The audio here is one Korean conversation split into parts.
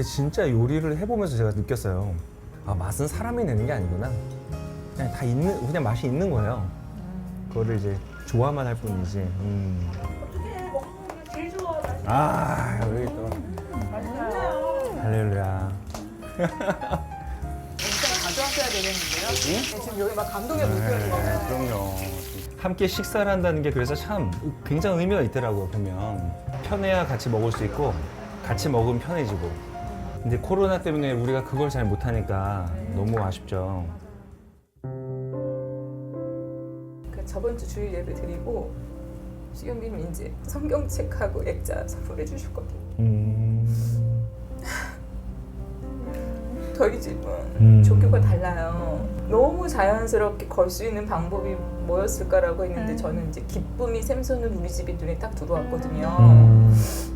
근데 진짜 요리를 해보면서 제가 느꼈어요. 아, 맛은 사람이 내는 게 아니구나. 그냥 다 있는, 그냥 맛이 있는 거예요. 그거를 이제 좋아만 할 뿐이지. 어떻게 먹는 게 제일 좋아? 아, 여기 또 할렐루야. 일단 가져왔어야 되겠는데요? 네, 지금 여기 막 감동의 물결이에요. 그럼요. 함께 식사를 한다는 게 그래서 참 굉장히 의미가 있더라고요. 보면 편해야 같이 먹을 수 있고 같이 먹으면 편해지고. 근데 코로나 때문에 우리가 그걸 잘 못하니까 너무 아쉽죠. 그 저번 주 주일 예배 드리고 수경님이 이제 성경책하고 액자 선물해 주셨거든요. 저희 집은 종교가 달라요. 너무 자연스럽게 걸 수 있는 방법이 뭐였을까라고 했는데 저는 이제 기쁨이 샘솟는 우리 집이 눈에 딱 들어왔거든요.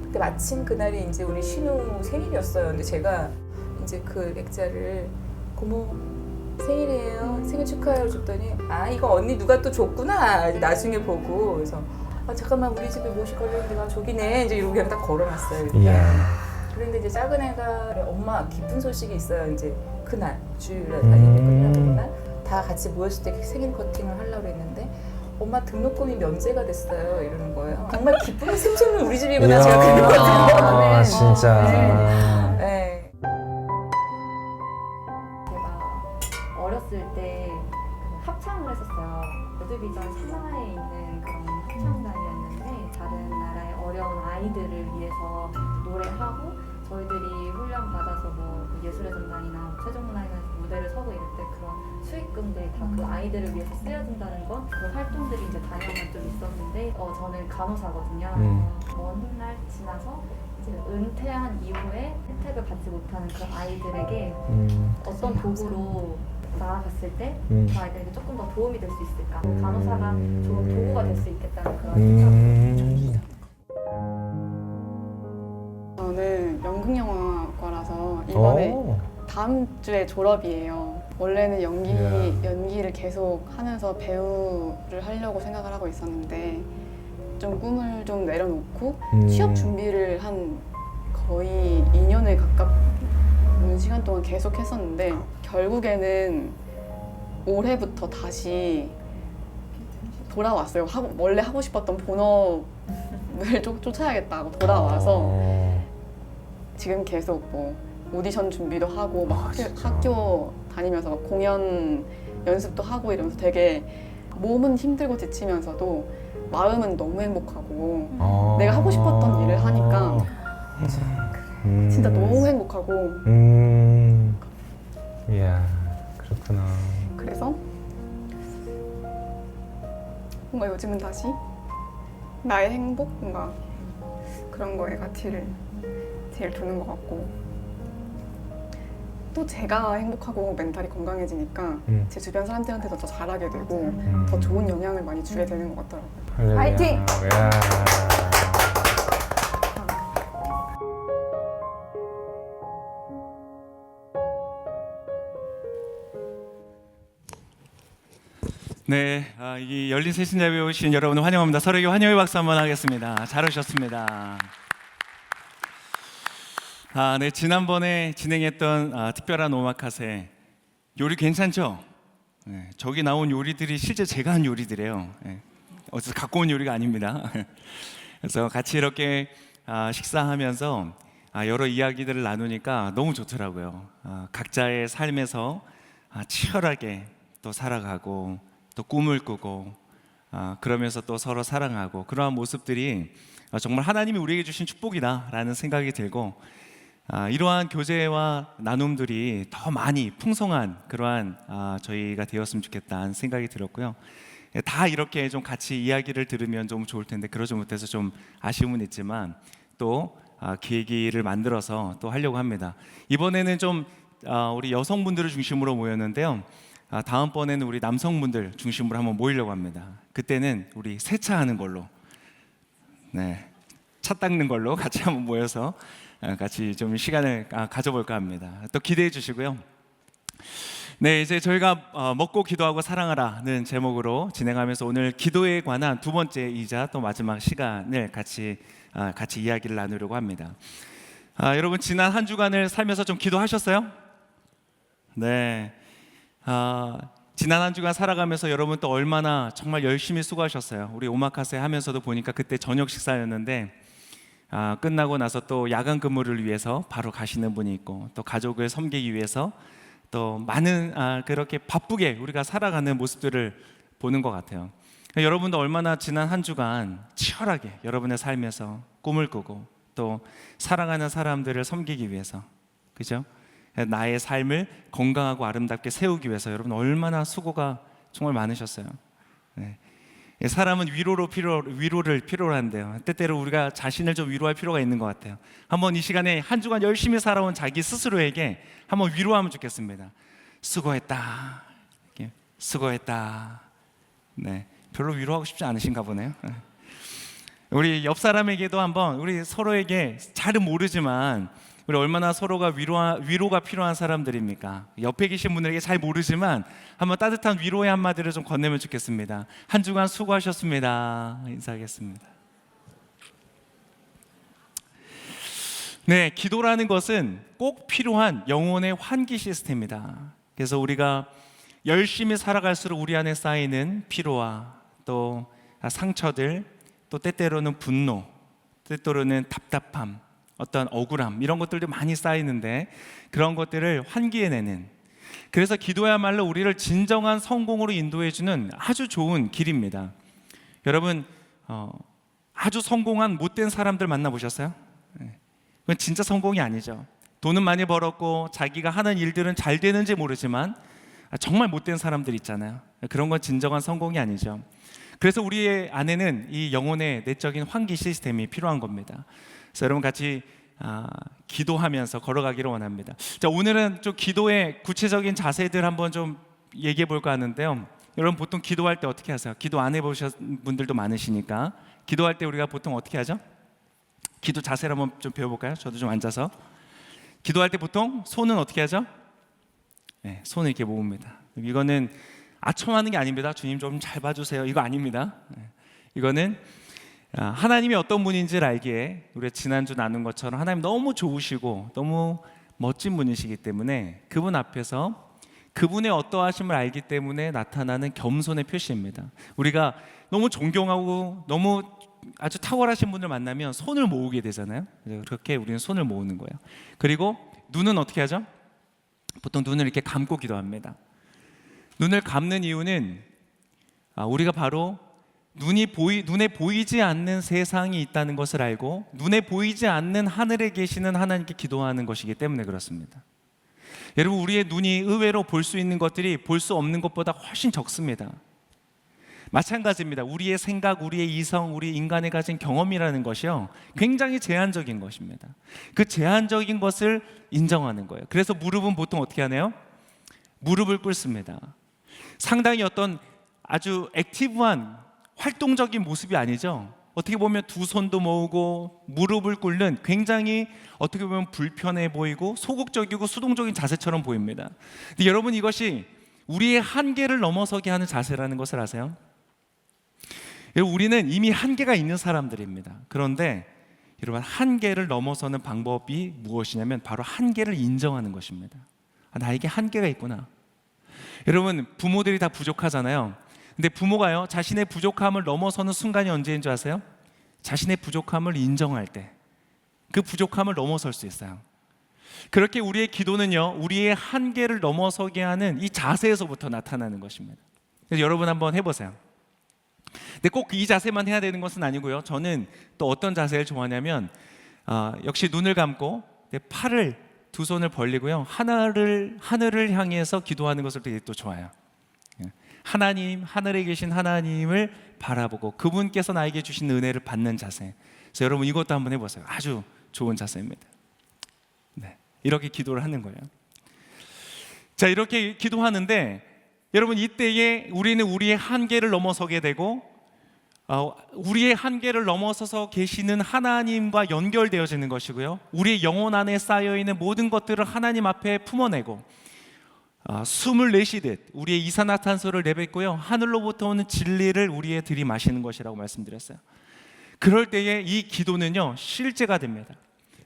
근데 마침 그날이 이제 우리 신우 생일이었어요. 근데 제가 이제 그 액자를 고모 생일이에요. 생일 축하해요 줬더니 아 이거 언니 누가 또 줬구나. 나중에 보고 그래서 아 잠깐만 우리 집에 무엇이 걸렸는데 나 저기네 이제 이러고 그냥 딱 걸어놨어요. 이야. 그런데 이제 작은 애가 엄마 기쁜 소식이 있어요. 이제 그날 주일날 다니는 그날 다 같이 모였을 때 생일 커팅을 하려고 했는데 엄마 등록금이 면제가 됐어요. 이러는 거예요. 정말 기쁨이 샘솟는 우리 집이구나 제가 그랬거든요. 아, 진짜. 네. 제가 어렸을 때 합창을 했었어요. 월드비전 산하에 있는 그런 합창단이었는데 다른 나라의 어려운 아이들을 위해서 노래하고 저희들이 훈련 받아서 뭐 예술의 전당이나 최종문화회관에서 무대를 서고 이럴 때 그런 수익금들이 다 그 아이들을 위해서 쓰여진다는 건 그 활동들이 이제 다양한 좀 있었는데 저는 간호사거든요. 먼 날 지나서 이제 은퇴한 이후에 혜택을 받지 못하는 그 아이들에게 어떤 도구로 나아갔을 때 그 아이들에게 조금 더 도움이 될 수 있을까? 간호사가 좋은 도구가 될 수 있겠다는 그런 생각을 저는 연극영화과라서 이번에 다음 주에 졸업이에요. 원래는 연기를 계속 하면서 배우를 하려고 생각을 하고 있었는데 좀 꿈을 좀 내려놓고 취업 준비를 한 거의 2년을 가까운 시간 동안 계속 했었는데 결국에는 올해부터 다시 돌아왔어요. 원래 하고 싶었던 본업을 쫓아야겠다고 돌아와서 지금 계속 뭐 오디션 준비도 하고 막 학교 다니면서 막 공연 연습도 하고 이러면서 되게 몸은 힘들고 지치면서도 마음은 너무 행복하고 내가 하고 싶었던 일을 하니까 진짜 너무 행복하고 이야, 그렇구나. 그래서 뭔가 요즘은 다시 나의 행복? 뭔가 그런 거에 가치를 제일 두는 것 같고 또 제가 행복하고 멘탈이 건강해지니까 제 주변 사람들한테도 더 잘하게 되고 더 좋은 영향을 많이 주게 되는 것 같더라고요. 할렐루야. 화이팅! 야. 네, 이 열린 새신자에 오신 여러분을 환영합니다. 서로에게 환영의 박수 한번 하겠습니다. 잘 오셨습니다. 네, 지난번에 진행했던 특별한 오마카세 요리 괜찮죠? 네, 저기 나온 요리들이 실제 제가 한 요리들이에요. 네, 어디서 갖고 온 요리가 아닙니다. 그래서 같이 이렇게 식사하면서 여러 이야기들을 나누니까 너무 좋더라고요. 각자의 삶에서 치열하게 또 살아가고 또 꿈을 꾸고 그러면서 또 서로 사랑하고 그러한 모습들이 정말 하나님이 우리에게 주신 축복이다라는 생각이 들고 이러한 교제와 나눔들이 더 많이 풍성한 그러한 저희가 되었으면 좋겠다는 생각이 들었고요. 다 이렇게 좀 같이 이야기를 들으면 좀 좋을 텐데 그러지 못해서 좀 아쉬움은 있지만 또 계기를 만들어서 또 하려고 합니다. 이번에는 좀 우리 여성분들을 중심으로 모였는데요. 다음번에는 우리 남성분들 중심으로 한번 모이려고 합니다. 그때는 우리 세차하는 걸로, 네, 차 닦는 걸로 같이 한번 모여서 같이 좀 시간을 가져볼까 합니다. 또 기대해 주시고요. 네, 이제 저희가 먹고 기도하고 사랑하라는 제목으로 진행하면서 오늘 기도에 관한 두 번째이자 또 마지막 시간을 같이 이야기를 나누려고 합니다. 여러분 지난 한 주간을 살면서 좀 기도하셨어요? 네. 지난 한 주간 살아가면서 여러분 또 얼마나 정말 열심히 수고하셨어요. 우리 오마카세 하면서도 보니까 그때 저녁 식사였는데 끝나고 나서 또 야간 근무를 위해서 바로 가시는 분이 있고, 또 가족을 섬기기 위해서 또 많은 그렇게 바쁘게 우리가 살아가는 모습들을 보는 것 같아요. 여러분도 얼마나 지난 한 주간 치열하게 여러분의 삶에서 꿈을 꾸고 또 사랑하는 사람들을 섬기기 위해서, 그죠? 나의 삶을 건강하고 아름답게 세우기 위해서 여러분 얼마나 수고가 정말 많으셨어요. 네. 사람은 위로를 필요로 한대요. 때때로 우리가 자신을 좀 위로할 필요가 있는 것 같아요. 한번 이 시간에 한 주간 열심히 살아온 자기 스스로에게 한번 위로하면 좋겠습니다. 수고했다. 이렇게, 수고했다. 네, 별로 위로하고 싶지 않으신가 보네요. 우리 옆 사람에게도 한번, 우리 서로에게 잘은 모르지만 우리 얼마나 서로가 위로가 필요한 사람들입니까? 옆에 계신 분들에게 잘 모르지만 한번 따뜻한 위로의 한마디를 좀 건네면 좋겠습니다. 한 주간 수고하셨습니다. 인사하겠습니다. 네, 기도라는 것은 꼭 필요한 영혼의 환기 시스템이다. 그래서 우리가 열심히 살아갈수록 우리 안에 쌓이는 피로와 또 상처들, 또 때때로는 분노, 때때로는 답답함, 어떤 억울함, 이런 것들도 많이 쌓이는데 그런 것들을 환기해내는, 그래서 기도야말로 우리를 진정한 성공으로 인도해주는 아주 좋은 길입니다. 여러분 아주 성공한 못된 사람들 만나보셨어요? 그건 진짜 성공이 아니죠. 돈은 많이 벌었고 자기가 하는 일들은 잘 되는지 모르지만 정말 못된 사람들 있잖아요. 그런 건 진정한 성공이 아니죠. 그래서 우리의 안에는 이 영혼의 내적인 환기 시스템이 필요한 겁니다. 그래서 여러분 같이 기도하면서 걸어가기를 원합니다. 자, 오늘은 좀 기도의 구체적인 자세들 한번 좀 얘기해 볼까 하는데요. 여러분 보통 기도할 때 어떻게 하세요? 기도 안 해보신 분들도 많으시니까 기도할 때 우리가 보통 어떻게 하죠? 기도 자세를 한번 좀 배워볼까요? 저도 좀 앉아서. 기도할 때 보통 손은 어떻게 하죠? 네, 손을 이렇게 모읍니다. 이거는 아첨하는 게 아닙니다. 주님 좀 잘 봐주세요. 이거 아닙니다. 이거는 하나님이 어떤 분인지를 알기에, 우리가 지난주 나눈 것처럼 하나님 너무 좋으시고 너무 멋진 분이시기 때문에 그분 앞에서 그분의 어떠하심을 알기 때문에 나타나는 겸손의 표시입니다. 우리가 너무 존경하고 너무 아주 탁월하신 분을 만나면 손을 모으게 되잖아요. 그렇게 우리는 손을 모으는 거예요. 그리고 눈은 어떻게 하죠? 보통 눈을 이렇게 감고 기도합니다. 눈을 감는 이유는 우리가 바로 눈에 보이지 않는 세상이 있다는 것을 알고 눈에 보이지 않는 하늘에 계시는 하나님께 기도하는 것이기 때문에 그렇습니다. 여러분, 우리의 눈이 의외로 볼 수 있는 것들이 볼 수 없는 것보다 훨씬 적습니다. 마찬가지입니다. 우리의 생각, 우리의 이성, 우리 인간이 가진 경험이라는 것이요, 굉장히 제한적인 것입니다. 그 제한적인 것을 인정하는 거예요. 그래서 무릎은 보통 어떻게 하나요? 무릎을 꿇습니다. 상당히 어떤 아주 액티브한 활동적인 모습이 아니죠. 어떻게 보면 두 손도 모으고 무릎을 꿇는 굉장히 어떻게 보면 불편해 보이고 소극적이고 수동적인 자세처럼 보입니다. 근데 여러분, 이것이 우리의 한계를 넘어서게 하는 자세라는 것을 아세요? 여러분, 우리는 이미 한계가 있는 사람들입니다. 그런데 여러분, 한계를 넘어서는 방법이 무엇이냐면 바로 한계를 인정하는 것입니다. 나에게 한계가 있구나. 여러분, 부모들이 다 부족하잖아요. 근데 부모가요, 자신의 부족함을 넘어서는 순간이 언제인 줄 아세요? 자신의 부족함을 인정할 때, 그 부족함을 넘어설 수 있어요. 그렇게 우리의 기도는요, 우리의 한계를 넘어서게 하는 이 자세에서부터 나타나는 것입니다. 그래서 여러분 한번 해보세요. 근데 꼭 이 자세만 해야 되는 것은 아니고요. 저는 또 어떤 자세를 좋아하냐면 역시 눈을 감고 팔을, 두 손을 벌리고요, 하늘을 향해서 기도하는 것을 되게 또 좋아해요. 하나님, 하늘에 계신 하나님을 바라보고 그분께서 나에게 주신 은혜를 받는 자세. 그래서 여러분 이것도 한번 해보세요. 아주 좋은 자세입니다. 네, 이렇게 기도를 하는 거예요. 자, 이렇게 기도하는데 여러분, 이때에 우리는 우리의 한계를 넘어서게 되고 우리의 한계를 넘어서서 계시는 하나님과 연결되어지는 것이고요, 우리의 영혼 안에 쌓여있는 모든 것들을 하나님 앞에 품어내고 숨을 내쉬듯 우리의 이산화탄소를 내뱉고요, 하늘로부터 오는 진리를 우리에 들이마시는 것이라고 말씀드렸어요. 그럴 때에 이 기도는요, 실제가 됩니다.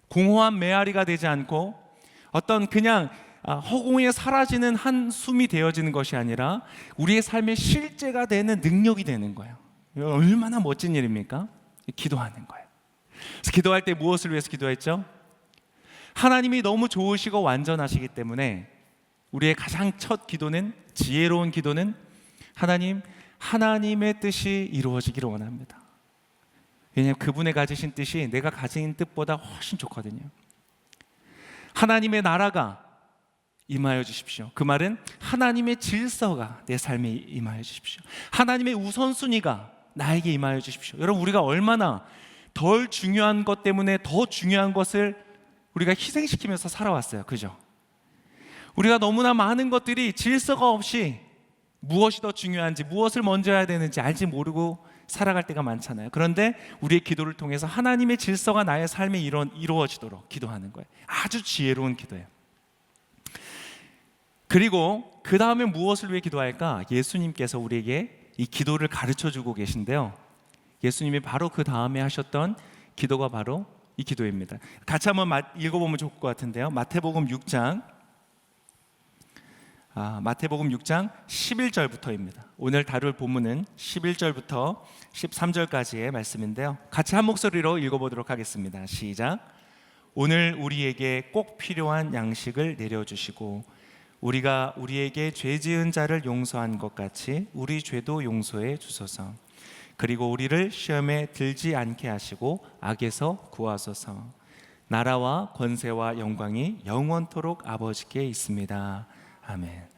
공허한 메아리가 되지 않고 어떤 그냥 허공에 사라지는 한 숨이 되어지는 것이 아니라 우리의 삶의 실제가 되는 능력이 되는 거예요. 이거 얼마나 멋진 일입니까? 기도하는 거예요. 그래서 기도할 때 무엇을 위해서 기도했죠? 하나님이 너무 좋으시고 완전하시기 때문에 우리의 가장 첫 기도는, 지혜로운 기도는 하나님, 하나님의 뜻이 이루어지기를 원합니다. 왜냐하면 그분의 가지신 뜻이 내가 가진 뜻보다 훨씬 좋거든요. 하나님의 나라가 임하여 주십시오. 그 말은 하나님의 질서가 내 삶에 임하여 주십시오. 하나님의 우선순위가 나에게 임하여 주십시오. 여러분, 우리가 얼마나 덜 중요한 것 때문에 더 중요한 것을 우리가 희생시키면서 살아왔어요. 그죠? 우리가 너무나 많은 것들이 질서가 없이 무엇이 더 중요한지, 무엇을 먼저 해야 되는지 알지 모르고 살아갈 때가 많잖아요. 그런데 우리의 기도를 통해서 하나님의 질서가 나의 삶에 이루어지도록 기도하는 거예요. 아주 지혜로운 기도예요. 그리고 그 다음에 무엇을 위해 기도할까? 예수님께서 우리에게 이 기도를 가르쳐주고 계신데요. 예수님이 바로 그 다음에 하셨던 기도가 바로 이 기도입니다. 같이 한번 읽어보면 좋을 것 같은데요. 마태복음 6장 11절부터입니다. 오늘 다룰 본문은 11절부터 13절까지의 말씀인데요. 같이 한 목소리로 읽어보도록 하겠습니다. 시작. 오늘 우리에게 꼭 필요한 양식을 내려주시고 우리가 우리에게 죄 지은 자를 용서한 것 같이 우리 죄도 용서해 주소서. 그리고 우리를 시험에 들지 않게 하시고 악에서 구하소서. 나라와 권세와 영광이 영원토록 아버지께 있습니다. 아멘.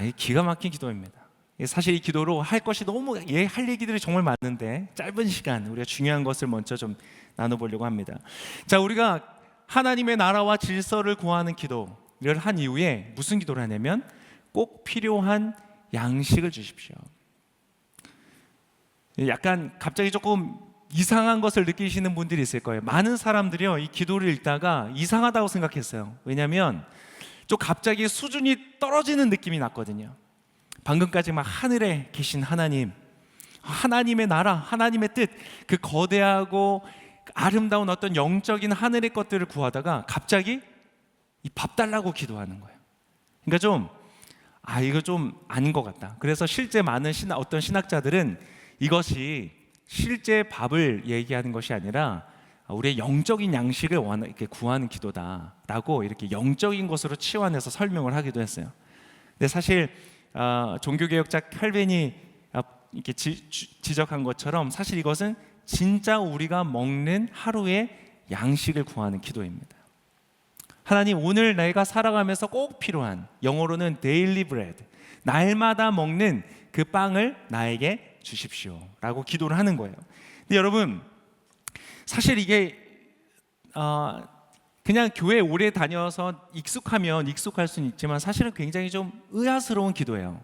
이 기가 막힌 기도입니다. 사실 이 기도로 할 것이 너무 할 얘기들이 정말 많은데 짧은 시간 우리가 중요한 것을 먼저 좀 나눠보려고 합니다. 자, 우리가 하나님의 나라와 질서를 구하는 기도를 한 이후에 무슨 기도를 하냐면 꼭 필요한 양식을 주십시오. 약간 갑자기 조금 이상한 것을 느끼시는 분들이 있을 거예요. 많은 사람들이요, 이 기도를 읽다가 이상하다고 생각했어요. 왜냐하면 좀 갑자기 수준이 떨어지는 느낌이 났거든요. 방금까지 막 하늘에 계신 하나님, 하나님의 나라, 하나님의 뜻, 그 거대하고 아름다운 어떤 영적인 하늘의 것들을 구하다가 갑자기 이 밥 달라고 기도하는 거예요. 그러니까 좀 이거 좀 아닌 것 같다. 그래서 실제 많은 어떤 신학자들은 이것이 실제 밥을 얘기하는 것이 아니라 우리의 영적인 양식을 이렇게 구하는 기도다라고 이렇게 영적인 것으로 치환해서 설명을 하기도 했어요. 근데 사실 종교개혁자 칼빈이 이렇게 지적한 것처럼 사실 이것은 진짜 우리가 먹는 하루의 양식을 구하는 기도입니다. 하나님, 오늘 내가 살아가면서 꼭 필요한, 영어로는 daily bread, 날마다 먹는 그 빵을 나에게 주십시오 라고 기도를 하는 거예요. 근데 여러분, 사실 이게 그냥 교회 오래 다녀서 익숙하면 익숙할 수는 있지만 사실은 굉장히 좀 의아스러운 기도예요.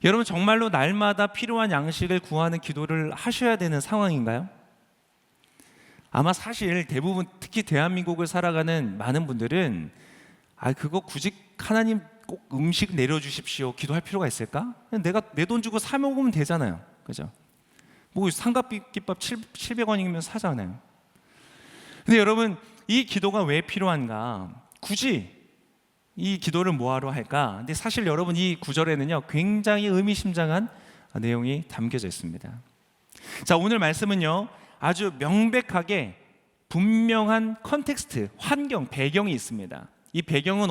여러분, 정말로 날마다 필요한 양식을 구하는 기도를 하셔야 되는 상황인가요? 아마 사실 대부분, 특히 대한민국을 살아가는 많은 분들은 그거 굳이 하나님 꼭 음식 내려주십시오 기도할 필요가 있을까? 내가 내 돈 주고 사 먹으면 되잖아요. 그죠? 뭐 삼각김밥 700원이면 사잖아요. 근데 여러분, 이 기도가 왜 필요한가? 굳이 이 기도를 뭐하러 할까? 근데 사실 여러분, 이 구절에는요 굉장히 의미심장한 내용이 담겨져 있습니다. 자, 오늘 말씀은요 아주 명백하게 분명한 컨텍스트, 환경, 배경이 있습니다. 이 배경은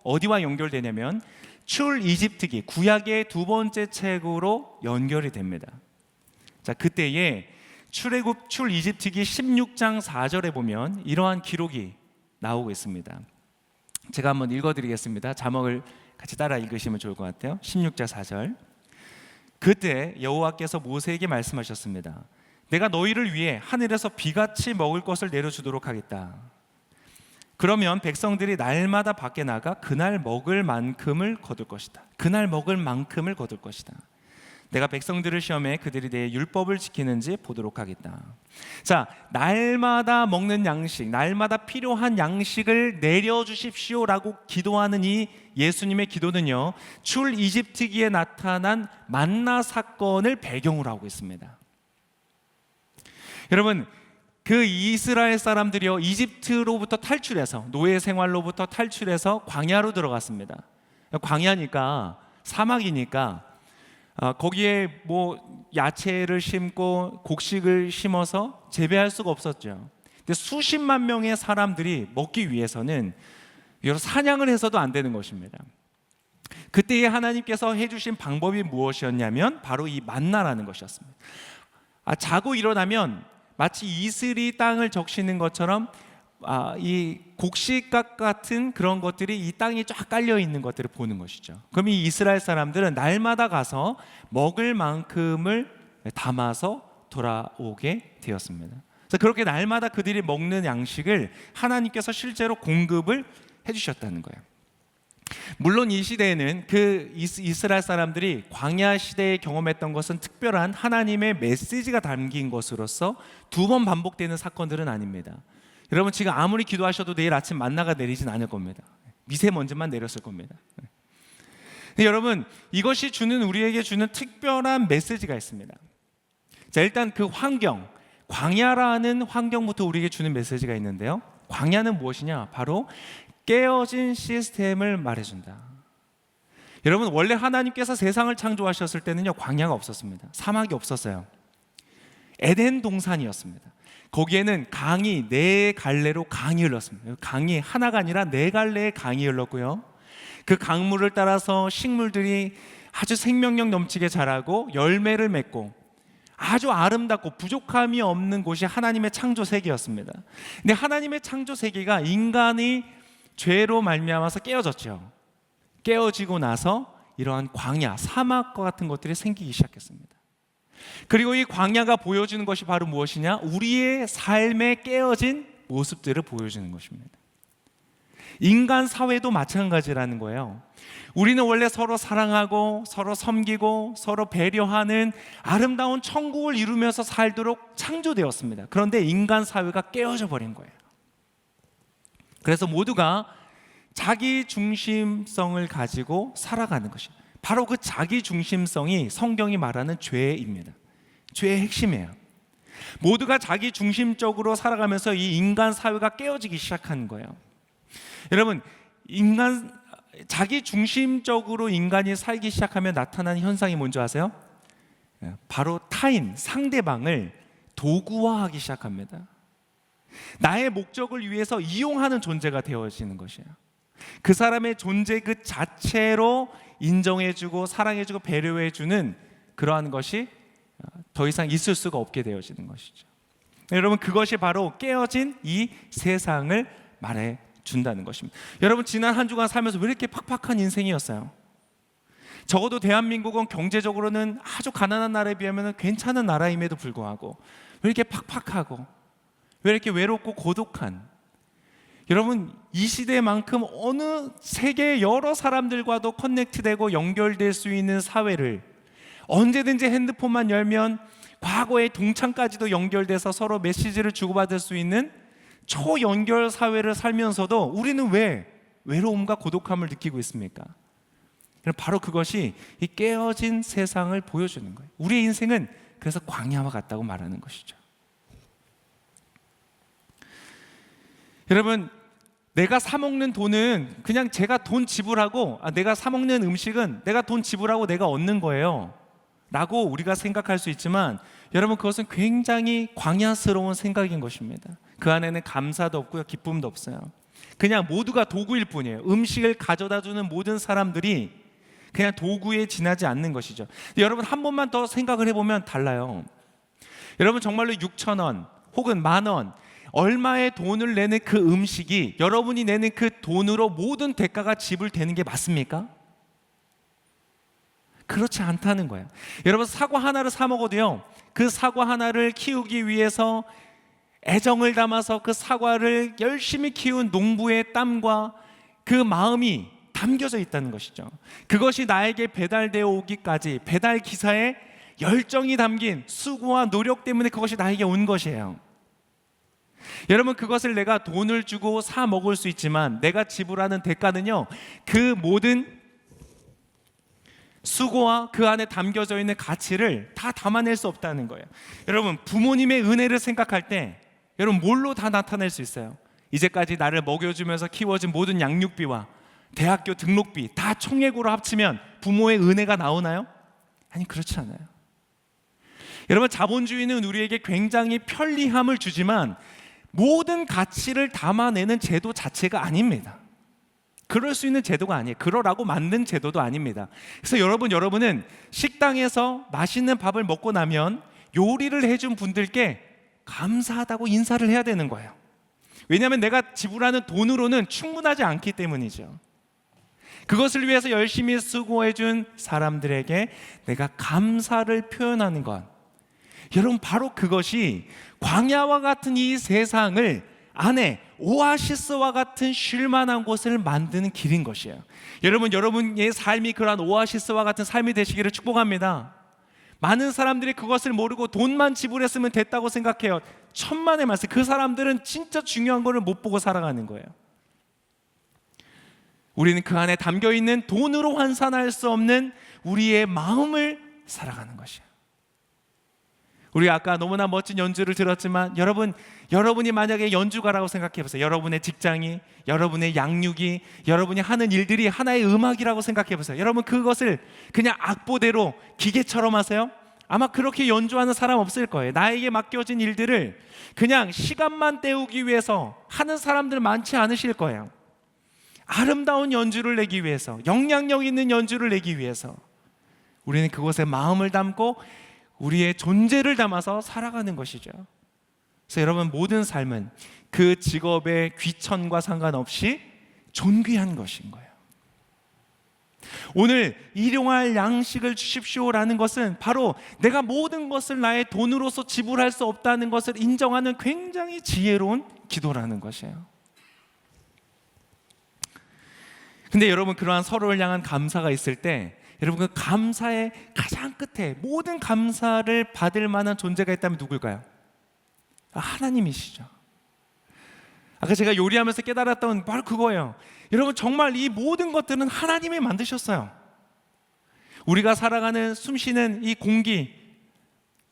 어디와 연결되냐면 출이집트기, 구약의 두 번째 책으로 연결이 됩니다. 자, 그때에 출이집트기 16장 4절에 보면 이러한 기록이 나오고 있습니다. 제가 한번 읽어드리겠습니다. 자막을 같이 따라 읽으시면 좋을 것 같아요. 16장 4절. 그때 여호와께서 모세에게 말씀하셨습니다. 내가 너희를 위해 하늘에서 비같이 먹을 것을 내려주도록 하겠다. 그러면 백성들이 날마다 밖에 나가 그날 먹을 만큼을 거둘 것이다. 그날 먹을 만큼을 거둘 것이다. 내가 백성들을 시험해 그들이 내 율법을 지키는지 보도록 하겠다. 자, 날마다 먹는 양식, 날마다 필요한 양식을 내려주십시오라고 기도하는 이 예수님의 기도는요, 출이집트기에 나타난 만나 사건을 배경으로 하고 있습니다. 여러분, 그 이스라엘 사람들이요 이집트로부터 탈출해서 노예 생활로부터 탈출해서 광야로 들어갔습니다. 광야니까 사막이니까 거기에 뭐 야채를 심고 곡식을 심어서 재배할 수가 없었죠. 근데 수십만 명의 사람들이 먹기 위해서는 여러 사냥을 해서도 안 되는 것입니다. 그때에 하나님께서 해주신 방법이 무엇이었냐면 바로 이 만나라는 것이었습니다. 자고 일어나면 마치 이슬이 땅을 적시는 것처럼 이 곡식각 같은 그런 것들이 이 땅에 쫙 깔려 있는 것들을 보는 것이죠. 그럼 이 이스라엘 사람들은 날마다 가서 먹을 만큼을 담아서 돌아오게 되었습니다. 그래서 그렇게 날마다 그들이 먹는 양식을 하나님께서 실제로 공급을 해주셨다는 거예요. 물론 이 시대에는 그 이스라엘 사람들이 광야 시대에 경험했던 것은 특별한 하나님의 메시지가 담긴 것으로서 두 번 반복되는 사건들은 아닙니다. 여러분 지금 아무리 기도하셔도 내일 아침 만나가 내리진 않을 겁니다. 미세먼지만 내렸을 겁니다. 근데 여러분 이것이 우리에게 주는 특별한 메시지가 있습니다. 자, 일단 그 환경, 광야라는 환경부터 우리에게 주는 메시지가 있는데요. 광야는 무엇이냐? 바로 깨어진 시스템을 말해준다. 여러분 원래 하나님께서 세상을 창조하셨을 때는요 광야가 없었습니다. 사막이 없었어요. 에덴 동산이었습니다. 거기에는 강이 4갈래로 강이 흘렀습니다. 강이 하나가 아니라 4갈래의 강이 흘렀고요. 그 강물을 따라서 식물들이 아주 생명력 넘치게 자라고 열매를 맺고 아주 아름답고 부족함이 없는 곳이 하나님의 창조 세계였습니다. 근데 하나님의 창조 세계가 인간이 죄로 말미암아서 깨어졌죠. 깨어지고 나서 이러한 광야, 사막과 같은 것들이 생기기 시작했습니다. 그리고 이 광야가 보여주는 것이 바로 무엇이냐? 우리의 삶에 깨어진 모습들을 보여주는 것입니다. 인간 사회도 마찬가지라는 거예요. 우리는 원래 서로 사랑하고 서로 섬기고 서로 배려하는 아름다운 천국을 이루면서 살도록 창조되었습니다. 그런데 인간 사회가 깨어져 버린 거예요. 그래서 모두가 자기 중심성을 가지고 살아가는 것입니다. 바로 그 자기 중심성이 성경이 말하는 죄입니다. 죄의 핵심이에요. 모두가 자기 중심적으로 살아가면서 이 인간 사회가 깨어지기 시작하는 거예요. 여러분, 자기 중심적으로 인간이 살기 시작하면 나타나는 현상이 뭔지 아세요? 바로 타인, 상대방을 도구화하기 시작합니다. 나의 목적을 위해서 이용하는 존재가 되어지는 것이에요. 그 사람의 존재 그 자체로 인정해주고 사랑해주고 배려해주는 그러한 것이 더 이상 있을 수가 없게 되어지는 것이죠. 여러분 그것이 바로 깨어진 이 세상을 말해준다는 것입니다. 여러분 지난 한 주간 살면서 왜 이렇게 팍팍한 인생이었어요? 적어도 대한민국은 경제적으로는 아주 가난한 나라에 비하면 괜찮은 나라임에도 불구하고 왜 이렇게 팍팍하고 왜 이렇게 외롭고 고독한, 여러분 이 시대만큼 어느 세계 여러 사람들과도 커넥트되고 연결될 수 있는 사회를 언제든지 핸드폰만 열면 과거의 동창까지도 연결돼서 서로 메시지를 주고받을 수 있는 초연결 사회를 살면서도 우리는 왜 외로움과 고독함을 느끼고 있습니까? 바로 그것이 이 깨어진 세상을 보여주는 거예요. 우리의 인생은 그래서 광야와 같다고 말하는 것이죠. 여러분 내가 사 먹는 돈은 그냥 제가 돈 지불하고 내가 사 먹는 음식은 내가 돈 지불하고 내가 얻는 거예요 라고 우리가 생각할 수 있지만 여러분 그것은 굉장히 광야스러운 생각인 것입니다. 그 안에는 감사도 없고요 기쁨도 없어요. 그냥 모두가 도구일 뿐이에요. 음식을 가져다 주는 모든 사람들이 그냥 도구에 지나지 않는 것이죠. 여러분 한 번만 더 생각을 해보면 달라요. 여러분 정말로 6,000원 혹은 10,000원 얼마의 돈을 내는 그 음식이 여러분이 내는 그 돈으로 모든 대가가 지불되는 게 맞습니까? 그렇지 않다는 거예요. 여러분 사과 하나를 사 먹어도요 그 사과 하나를 키우기 위해서 애정을 담아서 그 사과를 열심히 키운 농부의 땀과 그 마음이 담겨져 있다는 것이죠. 그것이 나에게 배달되어 오기까지 배달 기사의 열정이 담긴 수고와 노력 때문에 그것이 나에게 온 것이에요. 여러분 그것을 내가 돈을 주고 사 먹을 수 있지만 내가 지불하는 대가는요 그 모든 수고와 그 안에 담겨져 있는 가치를 다 담아낼 수 없다는 거예요. 여러분 부모님의 은혜를 생각할 때 여러분 뭘로 다 나타낼 수 있어요? 이제까지 나를 먹여주면서 키워준 모든 양육비와 대학교 등록비 다 총액으로 합치면 부모의 은혜가 나오나요? 아니, 그렇지 않아요. 여러분, 자본주의는 우리에게 굉장히 편리함을 주지만 모든 가치를 담아내는 제도 자체가 아닙니다. 그럴 수 있는 제도가 아니에요. 그러라고 만든 제도도 아닙니다. 그래서 여러분은 식당에서 맛있는 밥을 먹고 나면 요리를 해준 분들께 감사하다고 인사를 해야 되는 거예요. 왜냐하면 내가 지불하는 돈으로는 충분하지 않기 때문이죠. 그것을 위해서 열심히 수고해준 사람들에게 내가 감사를 표현하는 것, 여러분, 바로 그것이 광야와 같은 이 세상을 안에 오아시스와 같은 쉴만한 곳을 만드는 길인 것이에요. 여러분의 삶이 그러한 오아시스와 같은 삶이 되시기를 축복합니다. 많은 사람들이 그것을 모르고 돈만 지불했으면 됐다고 생각해요. 천만의 말씀. 그 사람들은 진짜 중요한 거를 못 보고 살아가는 거예요. 우리는 그 안에 담겨있는 돈으로 환산할 수 없는 우리의 마음을 살아가는 것이에요. 우리 아까 너무나 멋진 연주를 들었지만 여러분이 만약에 연주가라고 생각해 보세요. 여러분의 직장이, 여러분의 양육이, 여러분이 하는 일들이 하나의 음악이라고 생각해 보세요. 여러분, 그것을 그냥 악보대로 기계처럼 하세요? 아마 그렇게 연주하는 사람 없을 거예요. 나에게 맡겨진 일들을 그냥 시간만 때우기 위해서 하는 사람들 많지 않으실 거예요. 아름다운 연주를 내기 위해서, 영향력 있는 연주를 내기 위해서 우리는 그곳에 마음을 담고 우리의 존재를 담아서 살아가는 것이죠. 그래서 여러분, 모든 삶은 그 직업의 귀천과 상관없이 존귀한 것인 거예요. 오늘 일용할 양식을 주십시오라는 것은 바로 내가 모든 것을 나의 돈으로서 지불할 수 없다는 것을 인정하는 굉장히 지혜로운 기도라는 것이에요. 근데 여러분, 그러한 서로를 향한 감사가 있을 때 여러분, 그 감사의 가장 끝에 모든 감사를 받을 만한 존재가 있다면 누굴까요? 하나님이시죠. 아까 제가 요리하면서 깨달았던 바로 그거예요. 여러분, 정말 이 모든 것들은 하나님이 만드셨어요. 우리가 살아가는 숨쉬는 이 공기,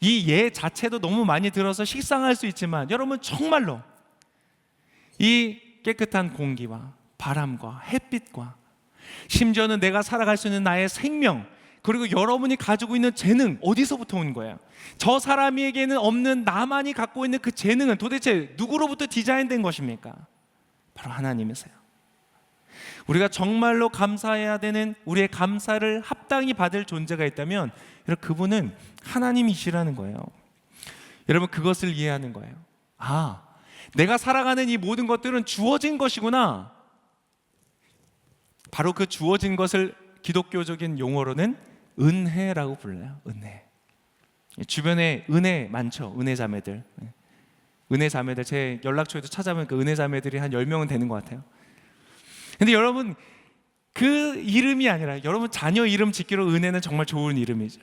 이 예 자체도 너무 많이 들어서 식상할 수 있지만 여러분, 정말로 이 깨끗한 공기와 바람과 햇빛과 심지어는 내가 살아갈 수 있는 나의 생명, 그리고 여러분이 가지고 있는 재능, 어디서부터 온 거예요? 저 사람에게는 없는 나만이 갖고 있는 그 재능은 도대체 누구로부터 디자인된 것입니까? 바로 하나님이세요. 우리가 정말로 감사해야 되는, 우리의 감사를 합당히 받을 존재가 있다면 그분은 하나님이시라는 거예요. 여러분, 그것을 이해하는 거예요. 아, 내가 살아가는 이 모든 것들은 주어진 것이구나. 바로 그 주어진 것을 기독교적인 용어로는 은혜라고 불러요. 은혜. 주변에 은혜 많죠. 은혜 자매들. 은혜 자매들, 제 연락처에도 찾아보면 그 은혜 자매들이 한 10명은 되는 것 같아요. 근데 여러분, 그 이름이 아니라 여러분 자녀 이름 짓기로 은혜는 정말 좋은 이름이죠.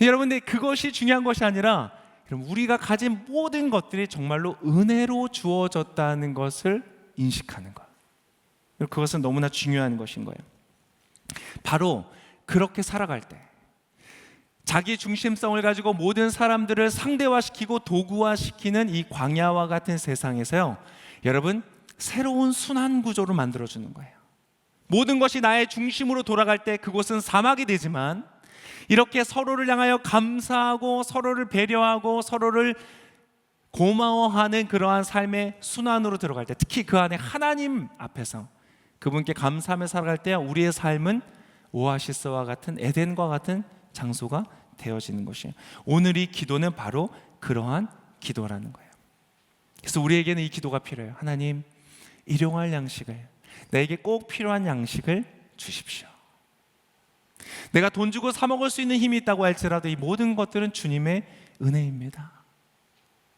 여러분, 근데 그것이 중요한 것이 아니라 우리가 가진 모든 것들이 정말로 은혜로 주어졌다는 것을 인식하는 것. 그것은 너무나 중요한 것인 거예요. 바로 그렇게 살아갈 때, 자기 중심성을 가지고 모든 사람들을 상대화시키고 도구화시키는 이 광야와 같은 세상에서요, 여러분, 새로운 순환 구조를 만들어주는 거예요. 모든 것이 나의 중심으로 돌아갈 때 그곳은 사막이 되지만, 이렇게 서로를 향하여 감사하고 서로를 배려하고 서로를 고마워하는 그러한 삶의 순환으로 들어갈 때, 특히 그 안에 하나님 앞에서 그분께 감사하며 살아갈 때 우리의 삶은 오아시스와 같은 에덴과 같은 장소가 되어지는 것이에요. 오늘 이 기도는 바로 그러한 기도라는 거예요. 그래서 우리에게는 이 기도가 필요해요. 하나님, 일용할 양식을, 나에게 꼭 필요한 양식을 주십시오. 내가 돈 주고 사 먹을 수 있는 힘이 있다고 할지라도 이 모든 것들은 주님의 은혜입니다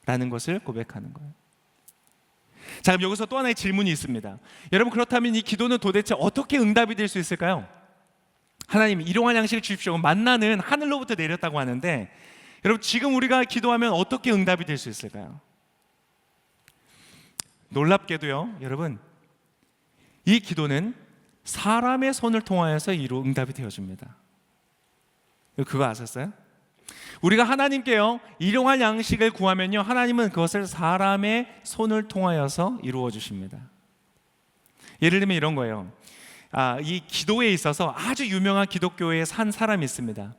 라는 것을 고백하는 거예요. 자, 그럼 여기서 또 하나의 질문이 있습니다. 여러분, 그렇다면 이 기도는 도대체 어떻게 응답이 될 수 있을까요? 하나님, 일용할 양식을 주십시오. 만나는 하늘로부터 내렸다고 하는데, 여러분, 지금 우리가 기도하면 어떻게 응답이 될 수 있을까요? 놀랍게도요, 여러분, 이 기도는 사람의 손을 통하여서 응답이 되어집니다. 그거 아셨어요? 우리가 하나님께요 일용할 양식을 구하면요 하나님은 그것을 사람의 손을 통하여서 이루어 주십니다. 예를 들면 이런 거예요. 이 기도에 있어서 아주 유명한 기독교의 한 사람이 있습니다.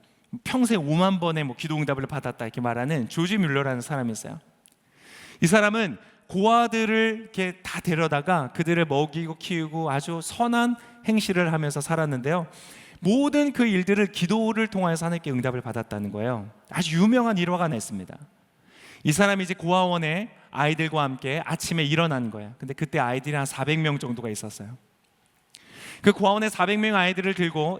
평생 5만 번의 기도 응답을 받았다 이렇게 말하는 조지 뮬러라는 사람이 있어요. 이 사람은 고아들을 이렇게 다 데려다가 그들을 먹이고 키우고 아주 선한 행실을 하면서 살았는데요. 모든 그 일들을 기도를 통해서 하나님께 응답을 받았다는 거예요. 아주 유명한 일화가 하나 있습니다. 이 사람이 이제 고아원에 아이들과 함께 아침에 일어난 거예요. 근데 그때 아이들이 한 400명 정도가 있었어요. 그 고아원에 400명 아이들을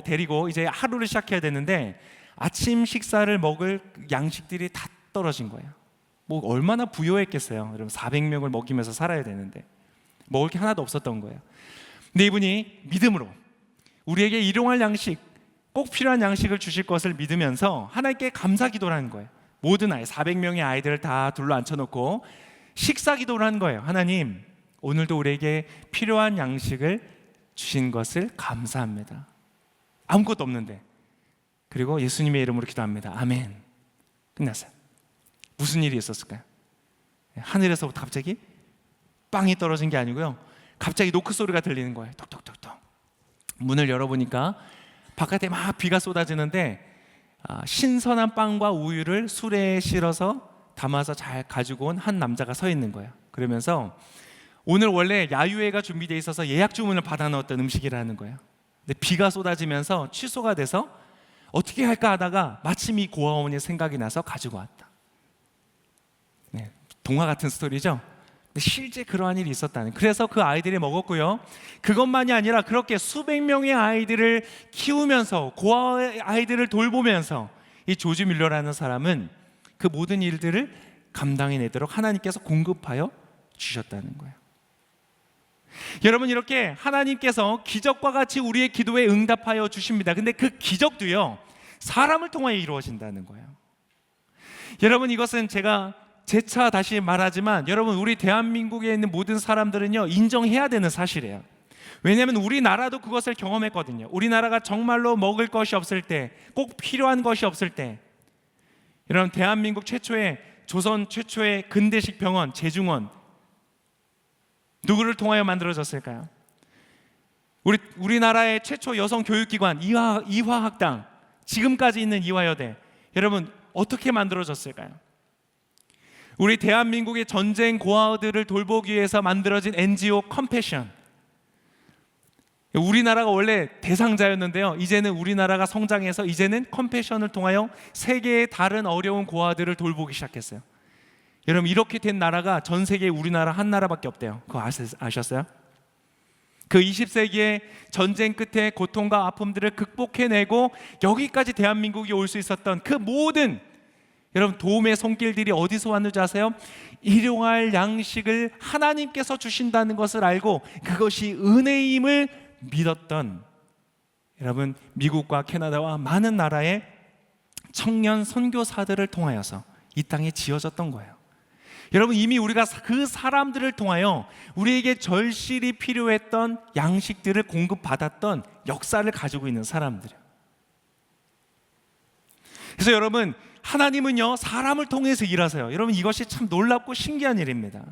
데리고 이제 하루를 시작해야 되는데 아침 식사를 먹을 양식들이 다 떨어진 거예요. 얼마나 부요했겠어요. 여러분 400명을 먹이면서 살아야 되는데 먹을 게 하나도 없었던 거예요. 근데 이분이 믿음으로 우리에게 일용할 양식, 꼭 필요한 양식을 주실 것을 믿으면서 하나님께 감사 기도를 하는 거예요. 모든 400명의 아이들을 다 둘러 앉혀놓고 식사 기도를 한 거예요. 하나님, 오늘도 우리에게 필요한 양식을 주신 것을 감사합니다. 아무것도 없는데. 그리고 예수님의 이름으로 기도합니다. 아멘. 끝났어요. 무슨 일이 있었을까요? 하늘에서부터 갑자기 빵이 떨어진 게 아니고요. 갑자기 노크 소리가 들리는 거예요. 톡톡톡톡. 문을 열어보니까 바깥에 막 비가 쏟아지는데 신선한 빵과 우유를 수레에 실어서 담아서 잘 가지고 온 한 남자가 서 있는 거예요. 그러면서 오늘 원래 야유회가 준비되어 있어서 예약 주문을 받아 넣었던 음식이라는 거예요. 근데 비가 쏟아지면서 취소가 돼서 어떻게 할까 하다가 마침 이 고아원이 생각이 나서 가지고 왔다. 네, 동화 같은 스토리죠. 근데 실제 그러한 일이 있었다는. 그래서 그 아이들이 먹었고요. 그것만이 아니라 그렇게 수백 명의 아이들을 키우면서 고아 아이들을 돌보면서 이 조지 뮬러라는 사람은 그 모든 일들을 감당해내도록 하나님께서 공급하여 주셨다는 거예요. 여러분, 이렇게 하나님께서 기적과 같이 우리의 기도에 응답하여 주십니다. 근데 그 기적도요 사람을 통하여 이루어진다는 거예요. 여러분, 이것은 제가 재차 다시 말하지만 여러분, 우리 대한민국에 있는 모든 사람들은요 인정해야 되는 사실이에요. 왜냐하면 우리나라도 그것을 경험했거든요. 우리나라가 정말로 먹을 것이 없을 때, 꼭 필요한 것이 없을 때, 여러분, 대한민국 최초의, 조선 최초의 근대식 병원 제중원 누구를 통하여 만들어졌을까요? 우리나라의 최초 여성 교육기관 이화학당, 지금까지 있는 이화여대, 여러분 어떻게 만들어졌을까요? 우리 대한민국의 전쟁 고아들을 돌보기 위해서 만들어진 NGO 컴패션. 우리나라가 원래 대상자였는데요, 이제는 우리나라가 성장해서 이제는 컴패션을 통하여 세계의 다른 어려운 고아들을 돌보기 시작했어요. 여러분, 이렇게 된 나라가 전 세계에 우리나라 한 나라밖에 없대요. 그거 아셨어요? 그 20세기의 전쟁 끝에 고통과 아픔들을 극복해내고 여기까지 대한민국이 올 수 있었던 그 모든, 여러분, 도움의 손길들이 어디서 왔는지 아세요? 일용할 양식을 하나님께서 주신다는 것을 알고 그것이 은혜임을 믿었던, 여러분, 미국과 캐나다와 많은 나라의 청년 선교사들을 통하여서 이 땅에 지어졌던 거예요. 여러분, 이미 우리가 그 사람들을 통하여 우리에게 절실히 필요했던 양식들을 공급받았던 역사를 가지고 있는 사람들이에요. 그래서 여러분, 하나님은요 사람을 통해서 일하세요. 여러분, 이것이 참 놀랍고 신기한 일입니다.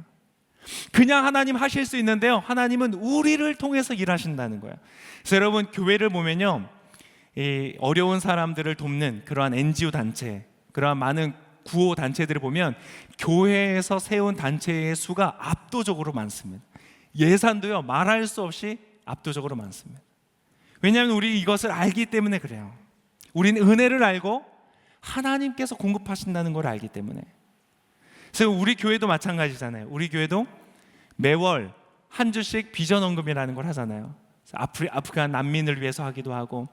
그냥 하나님 하실 수 있는데요, 하나님은 우리를 통해서 일하신다는 거예요. 그래서 여러분, 교회를 보면요, 이 어려운 사람들을 돕는 그러한 NGO 단체, 그러한 많은 구호 단체들을 보면 교회에서 세운 단체의 수가 압도적으로 많습니다. 예산도요 말할 수 없이 압도적으로 많습니다. 왜냐하면 우리 이것을 알기 때문에 그래요. 우리는 은혜를 알고 하나님께서 공급하신다는 걸 알기 때문에. 그래서 우리 교회도 마찬가지잖아요. 우리 교회도 매월 한 주씩 비전헌금이라는 걸 하잖아요. 아프간 난민을 위해서 하기도 하고.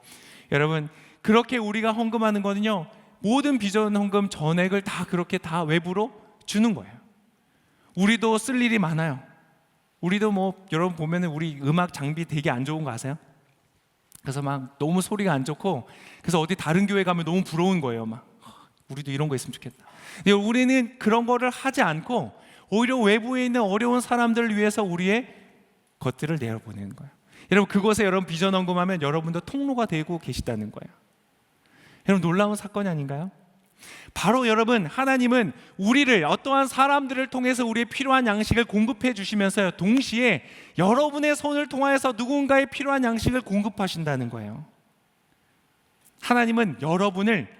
여러분, 그렇게 우리가 헌금하는 거는요, 모든 비전헌금 전액을 다 그렇게 다 외부로 주는 거예요. 우리도 쓸 일이 많아요. 우리도 여러분 보면은 우리 음악 장비 되게 안 좋은 거 아세요? 그래서 막 너무 소리가 안 좋고, 그래서 어디 다른 교회 가면 너무 부러운 거예요. 막 우리도 이런 거 있으면 좋겠다. 근데 우리는 그런 거를 하지 않고 오히려 외부에 있는 어려운 사람들을 위해서 우리의 것들을 내어보내는 거예요. 여러분, 그곳에 여러분 비전헌금하면 여러분도 통로가 되고 계시다는 거예요. 여러분, 놀라운 사건이 아닌가요? 바로 여러분, 하나님은 우리를, 어떠한 사람들을 통해서 우리의 필요한 양식을 공급해 주시면서요, 동시에 여러분의 손을 통하여서 누군가의 필요한 양식을 공급하신다는 거예요. 하나님은 여러분을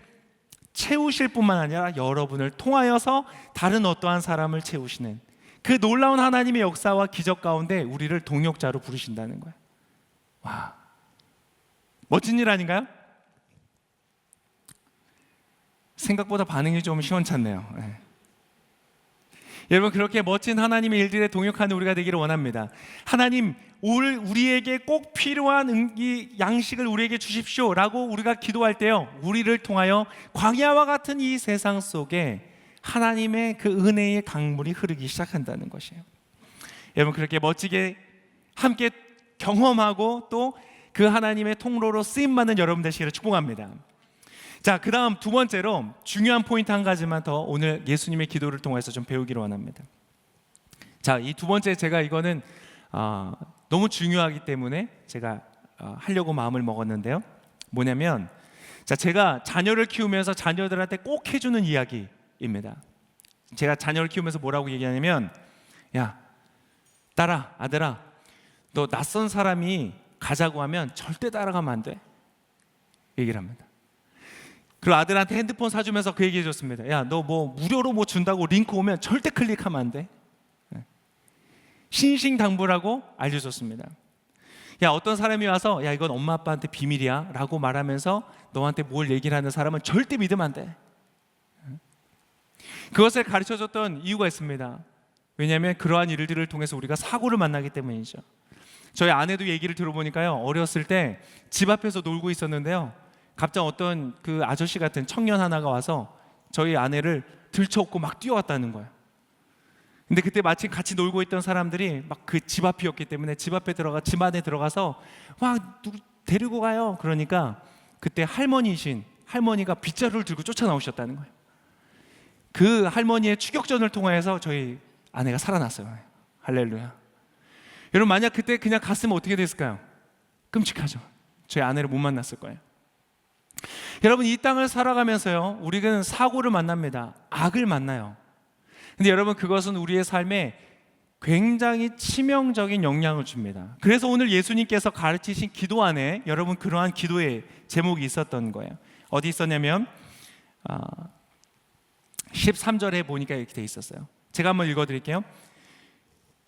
채우실 뿐만 아니라 여러분을 통하여서 다른 어떠한 사람을 채우시는 그 놀라운 하나님의 역사와 기적 가운데 우리를 동역자로 부르신다는 거예요. 와, 멋진 일 아닌가요? 생각보다 반응이 좀 시원찮네요. 네. 여러분, 그렇게 멋진 하나님의 일들에 동역하는 우리가 되기를 원합니다. 하나님, 우리에게 꼭 필요한 이 양식을 우리에게 주십시오 라고 우리가 기도할 때요, 우리를 통하여 광야와 같은 이 세상 속에 하나님의 그 은혜의 강물이 흐르기 시작한다는 것이에요. 여러분, 그렇게 멋지게 함께 경험하고 또 그 하나님의 통로로 쓰임받는 여러분 되시기를 축복합니다. 자, 그 다음 두 번째로 중요한 포인트 한 가지만 더 오늘 예수님의 기도를 통해서 좀 배우기를 원합니다. 자, 이 두 번째, 제가 이거는 너무 중요하기 때문에 제가 하려고 마음을 먹었는데요. 뭐냐면, 자, 제가 자녀를 키우면서 자녀들한테 꼭 해주는 이야기입니다. 제가 자녀를 키우면서 뭐라고 얘기하냐면, 야, 딸아, 아들아, 너 낯선 사람이 가자고 하면 절대 따라가면 안 돼, 얘기를 합니다. 그리고 아들한테 핸드폰 사주면서 그 얘기 해줬습니다. 야, 너 뭐 무료로 뭐 준다고 링크 오면 절대 클릭하면 안 돼. 신신당부라고 알려줬습니다. 야, 어떤 사람이 와서 야, 이건 엄마 아빠한테 비밀이야 라고 말하면서 너한테 뭘 얘기를 하는 사람은 절대 믿으면 안 돼. 그것을 가르쳐줬던 이유가 있습니다. 왜냐하면 그러한 일들을 통해서 우리가 사고를 만나기 때문이죠. 저희 아내도 얘기를 들어보니까요, 어렸을 때 집 앞에서 놀고 있었는데요, 갑자기 어떤 그 아저씨 같은 청년 하나가 와서 저희 아내를 들쳐업고 막 뛰어왔다는 거예요. 근데 그때 마침 같이 놀고 있던 사람들이 막 그 집 앞이었기 때문에 집 안에 들어가서 막 누구 데리고 가요. 그러니까 그때 할머니가 빗자루를 들고 쫓아나오셨다는 거예요. 그 할머니의 추격전을 통해서 저희 아내가 살아났어요. 할렐루야. 여러분, 만약 그때 그냥 갔으면 어떻게 됐을까요? 끔찍하죠. 저희 아내를 못 만났을 거예요. 여러분, 이 땅을 살아가면서요, 우리는 사고를 만납니다. 악을 만나요. 근데 여러분, 그것은 우리의 삶에 굉장히 치명적인 영향을 줍니다. 그래서 오늘 예수님께서 가르치신 기도 안에 여러분, 그러한 기도의 제목이 있었던 거예요. 어디 있었냐면 13절에 보니까 이렇게 돼 있었어요. 제가 한번 읽어드릴게요.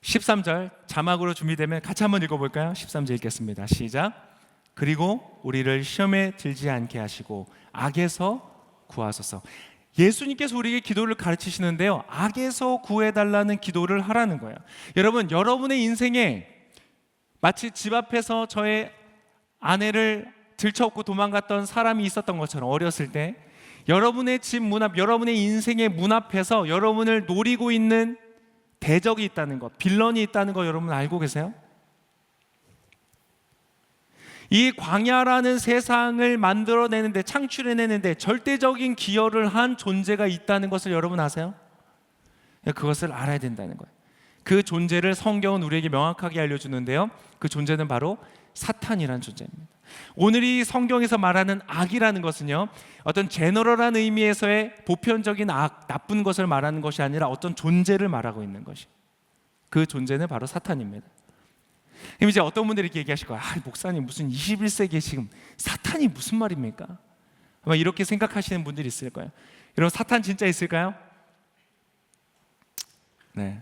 13절 자막으로 준비되면 같이 한번 읽어볼까요? 13절 읽겠습니다. 시작. 그리고 우리를 시험에 들지 않게 하시고 악에서 구하소서. 예수님께서 우리에게 기도를 가르치시는데요, 악에서 구해달라는 기도를 하라는 거예요. 여러분, 여러분의 인생에 마치 집 앞에서 저의 아내를 들쳐업고 도망갔던 사람이 있었던 것처럼 어렸을 때 여러분의 집 문 앞, 여러분의 인생의 문 앞에서 여러분을 노리고 있는 대적이 있다는 것, 빌런이 있다는 거 여러분 알고 계세요? 이 광야라는 세상을 만들어내는데, 창출해내는데 절대적인 기여를 한 존재가 있다는 것을 여러분 아세요? 그것을 알아야 된다는 거예요. 그 존재를 성경은 우리에게 명확하게 알려주는데요, 그 존재는 바로 사탄이라는 존재입니다. 오늘 이 성경에서 말하는 악이라는 것은요, 어떤 제너럴한 의미에서의 보편적인 악, 나쁜 것을 말하는 것이 아니라 어떤 존재를 말하고 있는 것이, 그 존재는 바로 사탄입니다. 그럼 이제 어떤 분들이 이렇게 얘기하실 거예요. 목사님, 무슨 21세기에 지금 사탄이 무슨 말입니까? 아마 이렇게 생각하시는 분들이 있을 거예요. 여러분, 사탄 진짜 있을까요? 네.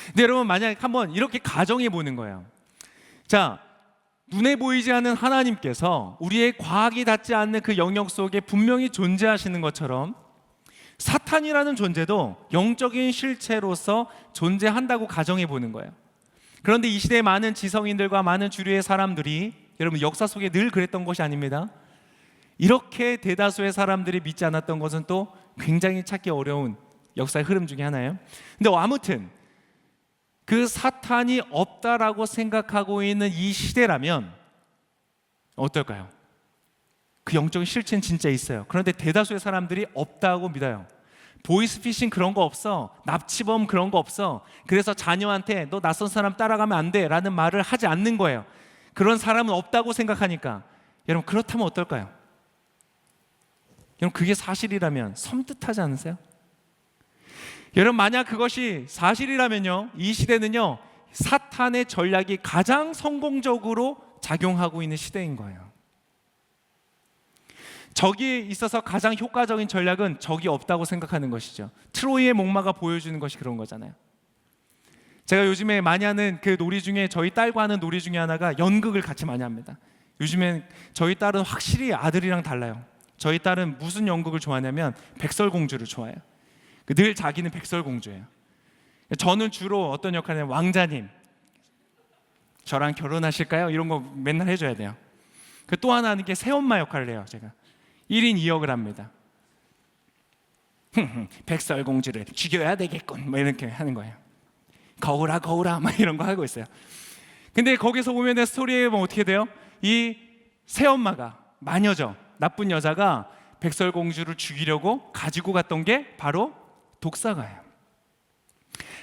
근데 여러분, 만약 한번 이렇게 가정해 보는 거예요. 자, 눈에 보이지 않는 하나님께서 우리의 과학이 닿지 않는 그 영역 속에 분명히 존재하시는 것처럼 사탄이라는 존재도 영적인 실체로서 존재한다고 가정해 보는 거예요. 그런데 이 시대의 많은 지성인들과 많은 주류의 사람들이, 여러분, 역사 속에 늘 그랬던 것이 아닙니다. 이렇게 대다수의 사람들이 믿지 않았던 것은 또 굉장히 찾기 어려운 역사의 흐름 중에 하나예요. 근데 아무튼 그 사탄이 없다라고 생각하고 있는 이 시대라면 어떨까요? 그 영적인 실체는 진짜 있어요. 그런데 대다수의 사람들이 없다고 믿어요. 보이스피싱 그런 거 없어, 납치범 그런 거 없어, 그래서 자녀한테 너 낯선 사람 따라가면 안 돼 라는 말을 하지 않는 거예요. 그런 사람은 없다고 생각하니까. 여러분, 그렇다면 어떨까요? 여러분 그게 사실이라면 섬뜩하지 않으세요? 여러분 만약 그것이 사실이라면요, 이 시대는요 사탄의 전략이 가장 성공적으로 작용하고 있는 시대인 거예요. 적이 있어서 가장 효과적인 전략은 적이 없다고 생각하는 것이죠. 트로이의 목마가 보여주는 것이 그런 거잖아요. 제가 요즘에 많이 하는 그 놀이 중에, 저희 딸과 하는 놀이 중에 하나가 연극을 같이 많이 합니다. 요즘엔 저희 딸은 확실히 아들이랑 달라요. 저희 딸은 무슨 연극을 좋아하냐면 백설공주를 좋아해요. 늘 자기는 백설공주예요. 저는 주로 어떤 역할이냐면 왕자님 저랑 결혼하실까요? 이런 거 맨날 해줘야 돼요. 또 하나 하는 게 새엄마 역할을 해요. 제가 1인 2역을 합니다. 백설공주를 죽여야 되겠군 뭐 이렇게 하는 거예요. 거울아 거울아 막 이런 거 하고 있어요. 근데 거기서 보면 스토리에 뭐 어떻게 돼요? 이 새엄마가, 마녀죠, 나쁜 여자가 백설공주를 죽이려고 가지고 갔던 게 바로 독사가예요.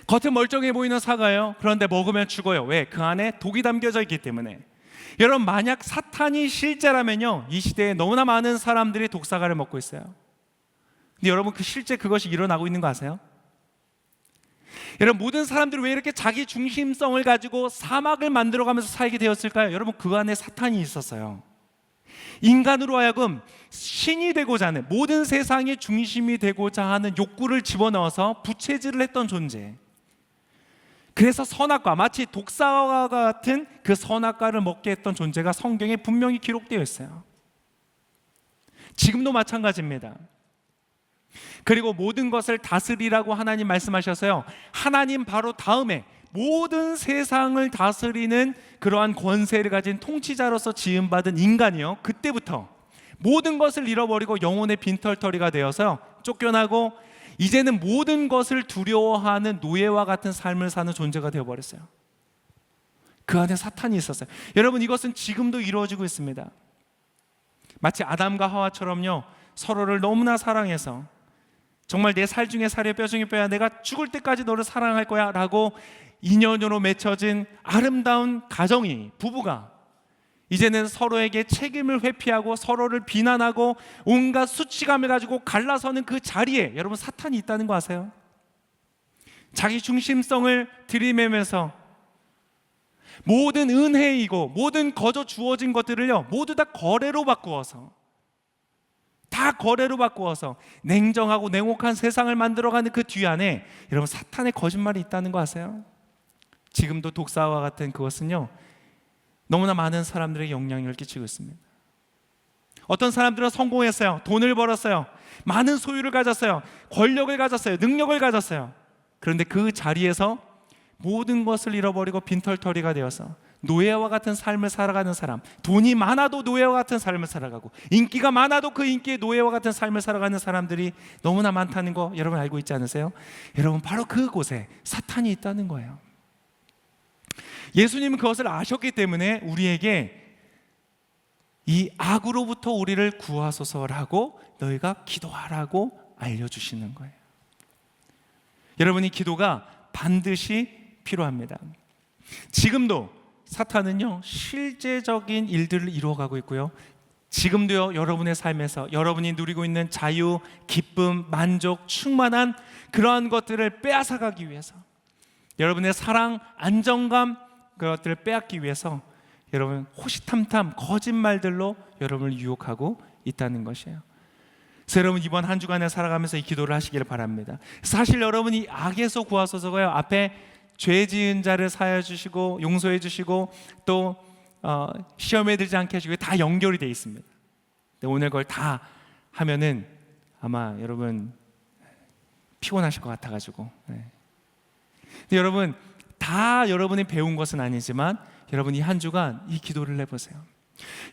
겉은 멀쩡해 보이는 사과예요. 그런데 먹으면 죽어요. 왜? 그 안에 독이 담겨져 있기 때문에. 여러분 만약 사탄이 실제라면요, 이 시대에 너무나 많은 사람들이 독사과를 먹고 있어요. 근데 여러분 실제 그것이 일어나고 있는 거 아세요? 여러분 모든 사람들이 왜 이렇게 자기 중심성을 가지고 사막을 만들어가면서 살게 되었을까요? 여러분 그 안에 사탄이 있었어요. 인간으로 하여금 신이 되고자 하는, 모든 세상의 중심이 되고자 하는 욕구를 집어넣어서 부채질을 했던 존재. 그래서 선악과, 마치 독사와 같은 그 선악과를 먹게 했던 존재가 성경에 분명히 기록되어 있어요. 지금도 마찬가지입니다. 그리고 모든 것을 다스리라고 하나님 말씀하셔서요, 하나님 바로 다음에 모든 세상을 다스리는 그러한 권세를 가진 통치자로서 지음받은 인간이요, 그때부터 모든 것을 잃어버리고 영혼의 빈털터리가 되어서 쫓겨나고 이제는 모든 것을 두려워하는 노예와 같은 삶을 사는 존재가 되어버렸어요. 그 안에 사탄이 있었어요. 여러분 이것은 지금도 이루어지고 있습니다. 마치 아담과 하와처럼요, 서로를 너무나 사랑해서 정말 내 살 중에 살에 뼈 중에 뼈야, 내가 죽을 때까지 너를 사랑할 거야 라고 인연으로 맺혀진 아름다운 가정이, 부부가 이제는 서로에게 책임을 회피하고 서로를 비난하고 온갖 수치감을 가지고 갈라서는 그 자리에 여러분 사탄이 있다는 거 아세요? 자기 중심성을 들이매면서 모든 은혜이고 모든 거저 주어진 것들을요 모두 다 거래로 바꾸어서, 다 거래로 바꾸어서 냉정하고 냉혹한 세상을 만들어가는 그 뒤 안에 여러분 사탄의 거짓말이 있다는 거 아세요? 지금도 독사와 같은 그것은요 너무나 많은 사람들에게 영향력을 끼치고 있습니다. 어떤 사람들은 성공했어요. 돈을 벌었어요. 많은 소유를 가졌어요. 권력을 가졌어요. 능력을 가졌어요. 그런데 그 자리에서 모든 것을 잃어버리고 빈털터리가 되어서 노예와 같은 삶을 살아가는 사람, 돈이 많아도 노예와 같은 삶을 살아가고 인기가 많아도 그 인기의 노예와 같은 삶을 살아가는 사람들이 너무나 많다는 거 여러분 알고 있지 않으세요? 여러분 바로 그곳에 사탄이 있다는 거예요. 예수님은 그것을 아셨기 때문에 우리에게 이 악으로부터 우리를 구하소서라고 너희가 기도하라고 알려주시는 거예요. 여러분 이 기도가 반드시 필요합니다. 지금도 사탄은요 실제적인 일들을 이루어가고 있고요, 지금도요 여러분의 삶에서 여러분이 누리고 있는 자유, 기쁨, 만족, 충만한 그러한 것들을 빼앗아가기 위해서, 여러분의 사랑, 안정감, 그것들을 빼앗기 위해서 여러분 호시탐탐 거짓말들로 여러분을 유혹하고 있다는 것이에요. 그래서 여러분 이번 한 주간에 살아가면서 이 기도를 하시기를 바랍니다. 사실 여러분이 악에서 구하소서가요 앞에 죄 지은 자를 사하여 주시고 용서해 주시고 또 시험에 들지 않게 해주고 다 연결이 되어 있습니다. 근데 오늘 그걸 다 하면은 아마 여러분 피곤하실 것 같아가지고 근데 여러분 다 여러분이 배운 것은 아니지만 여러분 이 한 주간 이 기도를 해보세요.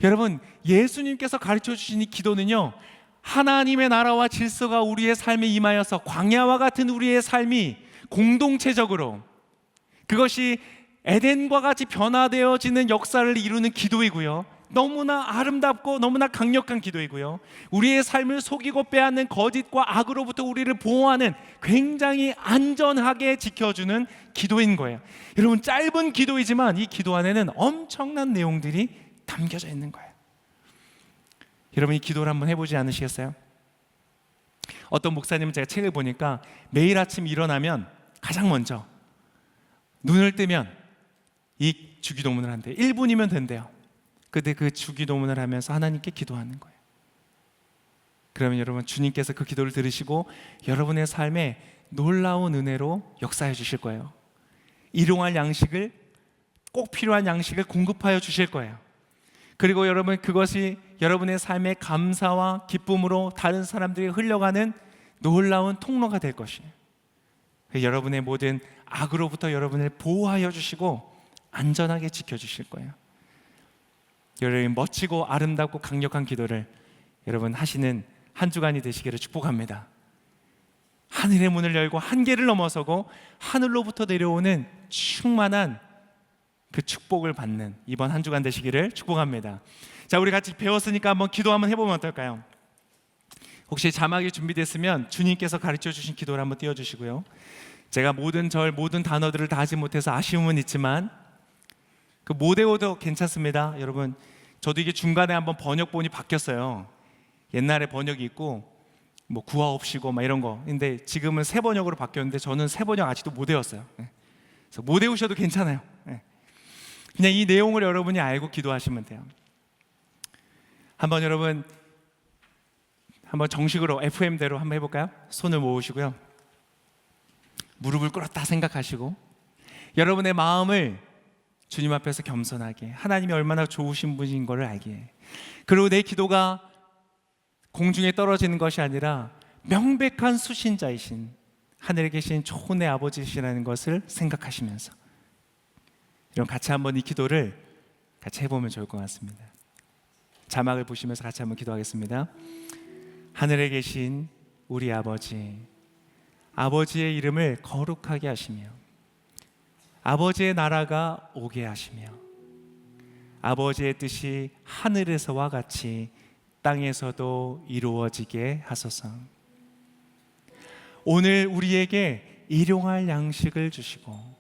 여러분 예수님께서 가르쳐 주신 이 기도는요 하나님의 나라와 질서가 우리의 삶에 임하여서 광야와 같은 우리의 삶이 공동체적으로 그것이 에덴과 같이 변화되어지는 역사를 이루는 기도이고요, 너무나 아름답고 너무나 강력한 기도이고요, 우리의 삶을 속이고 빼앗는 거짓과 악으로부터 우리를 보호하는 굉장히 안전하게 지켜주는 기도인 거예요. 여러분 짧은 기도이지만 이 기도 안에는 엄청난 내용들이 담겨져 있는 거예요. 여러분 이 기도를 한번 해보지 않으시겠어요? 어떤 목사님은 제가 책을 보니까 매일 아침 일어나면 가장 먼저 눈을 뜨면 이 주기도문을 한대요. 1분이면 된대요. 근데 그 주기도문을 하면서 하나님께 기도하는 거예요. 그러면 여러분, 주님께서 그 기도를 들으시고 여러분의 삶에 놀라운 은혜로 역사해 주실 거예요. 일용할 양식을, 꼭 필요한 양식을 공급하여 주실 거예요. 그리고 여러분, 그것이 여러분의 삶의 감사와 기쁨으로 다른 사람들이 흘려가는 놀라운 통로가 될 것이에요. 여러분의 모든 악으로부터 여러분을 보호하여 주시고 안전하게 지켜주실 거예요. 여러분, 멋지고 아름답고 강력한 기도를 여러분 하시는 한 주간이 되시기를 축복합니다. 하늘의 문을 열고 한계를 넘어서고 하늘로부터 내려오는 충만한 그 축복을 받는 이번 한 주간 되시기를 축복합니다. 자, 우리 같이 배웠으니까 한번 기도 한번 해보면 어떨까요? 혹시 자막이 준비됐으면 주님께서 가르쳐 주신 기도를 한번 띄워주시고요. 제가 모든 단어들을 다 하지 못해서 아쉬움은 있지만 그 모데오도 괜찮습니다. 여러분, 저도 이게 중간에 한번 번역본이 바뀌었어요. 옛날에 번역이 있고 뭐 구하 없이고 막 이런 거. 근데 지금은 새 번역으로 바뀌었는데 저는 새 번역 아직도 못 외웠어요. 그래서 못 외우셔도 괜찮아요. 그냥 이 내용을 여러분이 알고 기도하시면 돼요. 한번 여러분, 한번 정식으로 FM대로 한번 해볼까요? 손을 모으시고요. 무릎을 꿇었다 생각하시고 여러분의 마음을 주님 앞에서 겸손하게, 하나님이 얼마나 좋으신 분인 것을 알게, 그리고 내 기도가 공중에 떨어지는 것이 아니라 명백한 수신자이신 하늘에 계신 좋은 내 아버지시라는 것을 생각하시면서 여러분 같이 한번 이 기도를 같이 해보면 좋을 것 같습니다. 자막을 보시면서 같이 한번 기도하겠습니다. 하늘에 계신 우리 아버지, 아버지의 이름을 거룩하게 하시며 아버지의 나라가 오게 하시며 아버지의 뜻이 하늘에서와 같이 땅에서도 이루어지게 하소서. 오늘 우리에게 일용할 양식을 주시고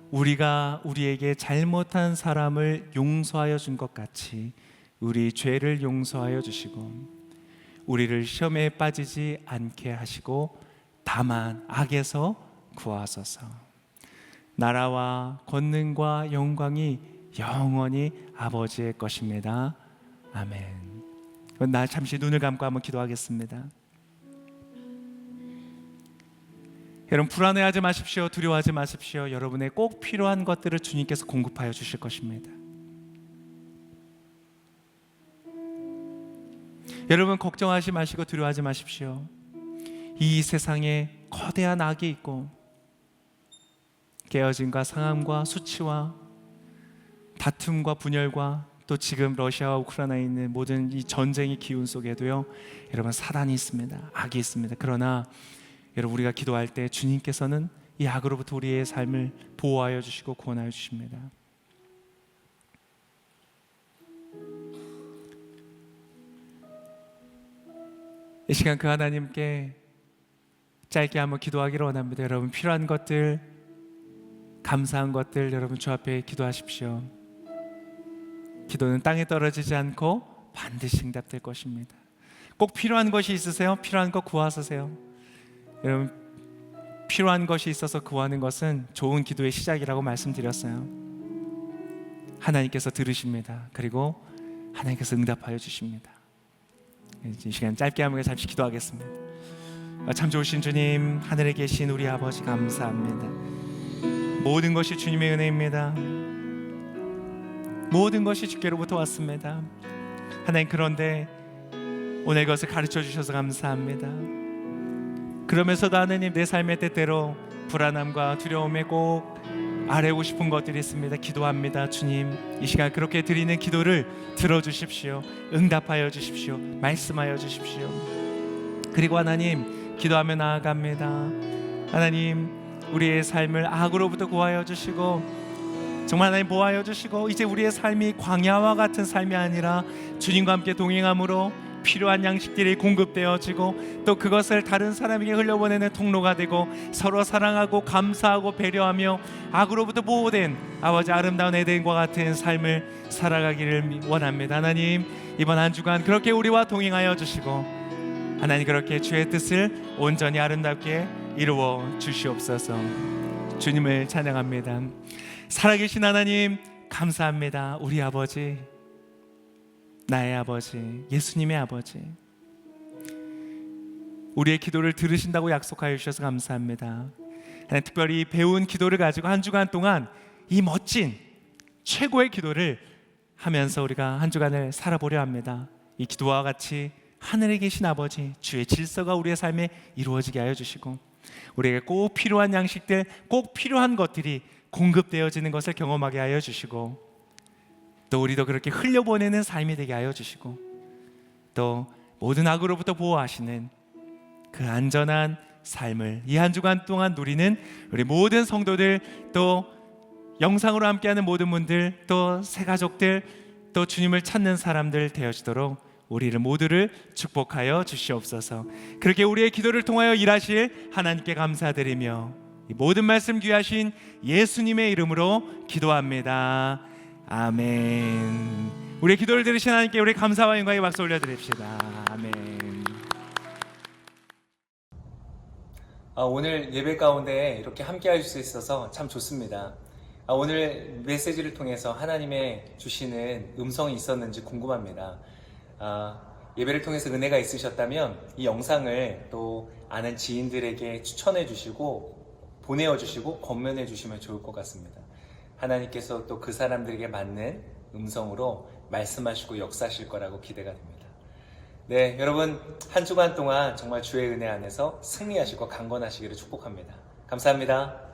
우리가 우리에게 잘못한 사람을 용서하여 준 것 같이 우리 죄를 용서하여 주시고 우리를 시험에 빠지지 않게 하시고 다만 악에서 구하소서. 나라와 권능과 영광이 영원히 아버지의 것입니다. 아멘. 나 잠시 눈을 감고 한번 기도하겠습니다. 여러분, 불안해하지 마십시오. 두려워하지 마십시오. 여러분의 꼭 필요한 것들을 주님께서 공급하여 주실 것입니다. 여러분, 걱정하지 마시고 두려워하지 마십시오. 이 세상에 거대한 악이 있고 깨어짐과 상함과 수치와 다툼과 분열과 또 지금 러시아와 우크라이나에 있는 모든 이 전쟁의 기운 속에도요, 여러분, 사단이 있습니다. 악이 있습니다. 그러나 여러분, 우리가 기도할 때 주님께서는 이 악으로부터 우리의 삶을 보호하여 주시고 구원하여 주십니다. 이 시간 그 하나님께 짧게 한번 기도하기를 원합니다. 여러분, 필요한 것들, 감사한 것들 여러분 주 앞에 기도하십시오. 기도는 땅에 떨어지지 않고 반드시 응답될 것입니다. 꼭 필요한 것이 있으세요? 필요한 것 구하세요. 여러분, 필요한 것이 있어서 구하는 것은 좋은 기도의 시작이라고 말씀드렸어요. 하나님께서 들으십니다. 그리고 하나님께서 응답하여 주십니다. 이 시간 짧게 한번 잠시 기도하겠습니다. 참 좋으신 주님, 하늘에 계신 우리 아버지 감사합니다. 모든 것이 주님의 은혜입니다. 모든 것이 주께로부터 왔습니다. 하나님, 그런데 오늘 그것을 가르쳐 주셔서 감사합니다. 그러면서도 하나님, 내 삶의 때때로 불안함과 두려움에 꼭 아뢰고 싶은 것들이 있습니다. 기도합니다. 주님, 이 시간 그렇게 드리는 기도를 들어주십시오. 응답하여 주십시오. 말씀하여 주십시오. 그리고 하나님, 기도하며 나아갑니다. 하나님, 우리의 삶을 악으로부터 구하여 주시고 정말 하나님 보호하여 주시고 이제 우리의 삶이 광야와 같은 삶이 아니라 주님과 함께 동행함으로 필요한 양식들이 공급되어지고 또 그것을 다른 사람에게 흘려보내는 통로가 되고 서로 사랑하고 감사하고 배려하며 악으로부터 보호된 아버지 아름다운 에덴과 같은 삶을 살아가기를 원합니다. 하나님, 이번 한 주간 그렇게 우리와 동행하여 주시고 하나님 그렇게 주의 뜻을 온전히 아름답게 이루어 주시옵소서. 주님을 찬양합니다. 살아계신 하나님 감사합니다. 우리 아버지, 나의 아버지, 예수님의 아버지, 우리의 기도를 들으신다고 약속하여 주셔서 감사합니다. 하나님, 특별히 배운 기도를 가지고 한 주간 동안 이 멋진 최고의 기도를 하면서 우리가 한 주간을 살아보려 합니다. 이 기도와 같이 하늘에 계신 아버지, 주의 질서가 우리의 삶에 이루어지게 하여 주시고, 우리에게 꼭 필요한 양식들, 꼭 필요한 것들이 공급되어지는 것을 경험하게 하여 주시고, 또 우리도 그렇게 흘려보내는 삶이 되게 하여 주시고, 또 모든 악으로부터 보호하시는 그 안전한 삶을 이 한 주간 동안 누리는 우리 모든 성도들, 또 영상으로 함께하는 모든 분들, 또 새가족들, 또 주님을 찾는 사람들 되어지도록 우리를 모두를 축복하여 주시옵소서. 그렇게 우리의 기도를 통하여 일하실 하나님께 감사드리며 이 모든 말씀 귀하신 예수님의 이름으로 기도합니다. 아멘. 우리의 기도를 들으신 하나님께 우리 감사와 영광의 박수 올려드립시다. 아멘. 오늘 예배 가운데 이렇게 함께 할 수 있어서 참 좋습니다. 오늘 메시지를 통해서 하나님의 주시는 음성이 있었는지 궁금합니다. 예배를 통해서 은혜가 있으셨다면 이 영상을 또 아는 지인들에게 추천해 주시고 보내어 주시고 권면해 주시면 좋을 것 같습니다. 하나님께서 또 그 사람들에게 맞는 음성으로 말씀하시고 역사하실 거라고 기대가 됩니다. 네, 여러분 한 주간 동안 정말 주의 은혜 안에서 승리하시고 강건하시기를 축복합니다. 감사합니다.